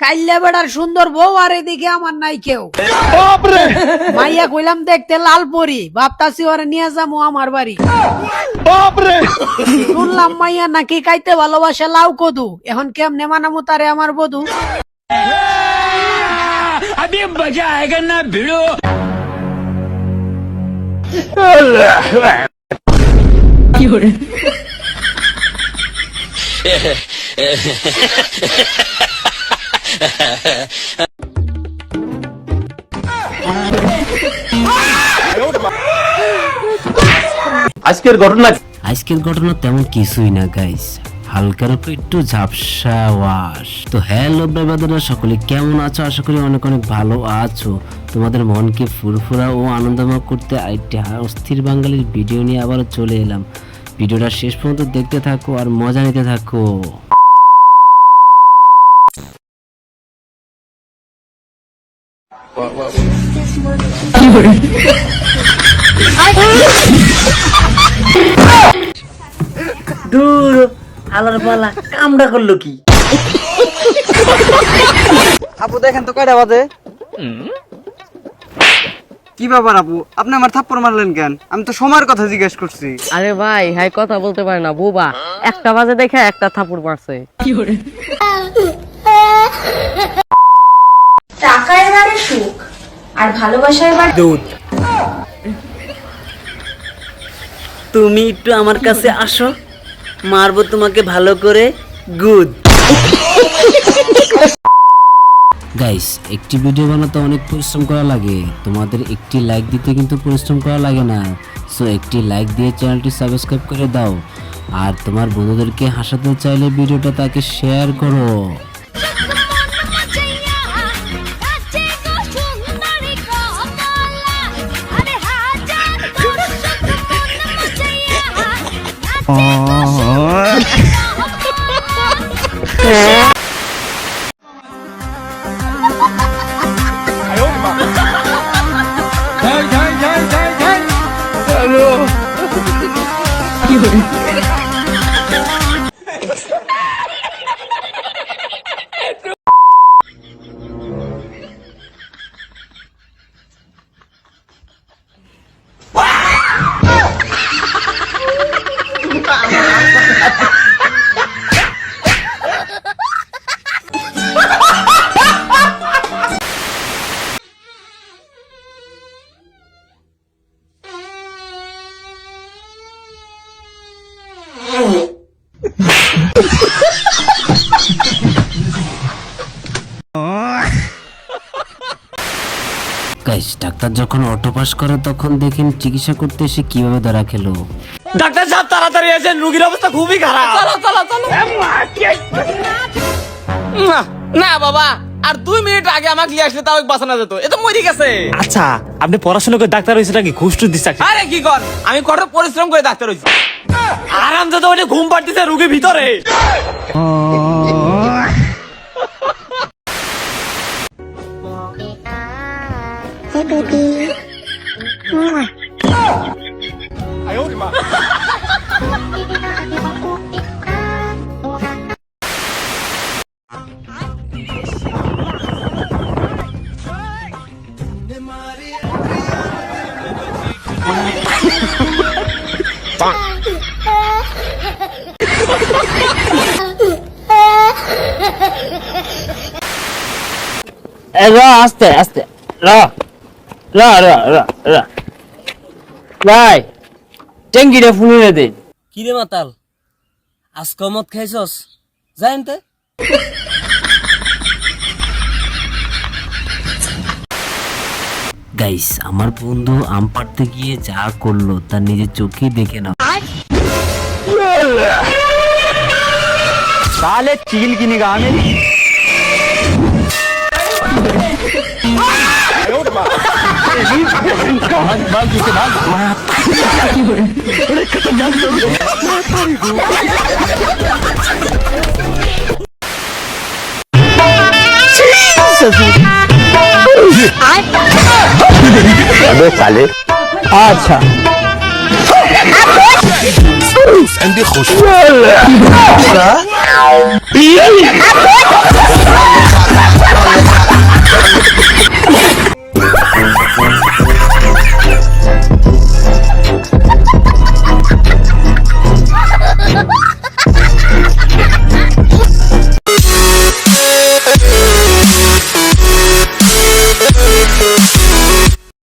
কাইল্লা বেড়ার সুন্দর বউ আর এদিকে আমার নাই কেউ। মাইয়া কইলাম দেখতে লাল পরি, ভাবতাছি ওরে নিয়ে যাবো আমার বাড়ি। শুনলাম মাইয়া নাকি খাইতে ভালোবাসে লাউ কদু, এখন কেমনে মানামু তারে আমার বধু। अभी मजा आएगा ना भिड़ो। আজকের ঘটনা তেমন কিছুই না গাইস, হালকার উপর একটু ঝাপসা ওয়াশ। তো হ্যালো ব্রাদাররা, সকলে কেমন আছো? আশা করি অনেক অনেক ভালো আছো। তোমাদের মনকে ফুরফুরা ও আনন্দময় করতে আরেকটি অস্থির বাঙালির ভিডিও নিয়ে আবারও চলে এলাম। ভিডিওটা শেষ পর্যন্ত দেখতে থাকো আর মজা নিতে থাকো। দূর আলার পালা কামড়া করলো কি? আপু দেখেন তো কয়টা বাজে? কি ব্যাপার আপু, আপনি আমার থাপ্পড় মারলেন কেন? আমি তো সময়ের কথা জিজ্ঞেস করছি। আরে ভাই, হাই কথা বলতে পারে না বুবা, একটা বাজে দেখে একটা থাপুড় মারছে। টাকার বাড়ে সুখ আর ভালোবাসার বাড়ে দুধ। তুমি একটু আমার কাছে আসো, মারবো তোমাকে ভালো করে গুড। গাইস, একটি ভিডিও বানাতে অনেক পরিশ্রম করা লাগে, তোমাদের একটি লাইক দিতে কিন্তু পরিশ্রম করা লাগে না। সো একটি লাইক দিয়ে চ্যানেলটি সাবস্ক্রাইব করে দাও, আর তোমার বন্ধুদেরকে হাসাতে চাইলে ভিডিওটা তাকে শেয়ার করো। গাইস, ডাক্তার যখন অটো পাস করে তখন দেখেন চিকিৎসা করতে এসে কিভাবে ধরা খেলো। ডাক্তার সাহেব তাড়াতাড়ি আসেন, রোগীর অবস্থা খুবই খারাপ। চলো চলো চলো। না বাবা, আর 2 মিনিট আগে আমাকে নিয়ে আসলে তাও বাঁচানো যেত, এ তো মরে গেছে। আচ্ছা, আপনি পড়াশোনা করে ডাক্তার হয়েছে নাকি ঘুষ টুস দিচ্ছে? আরে কি কর, আমি কঠোর পরিশ্রম করে ডাক্তার হয়েছি। আরাম যত ওটা ঘুম পাড়তেছে রোগীর ভিতরে। আস্তে আস্তে ভাই, ট্যাঙ্কিটা ফুলে দে। কিরে মাতাল, আজকে মদ খাইছস? জানতে গাইস, আমার বন্ধু আম পাড়তে গিয়ে যা করলো তা নিজের চোখে দেখে নাও। তাহলে চিল কিনে গানে साले अच्छा عندي خش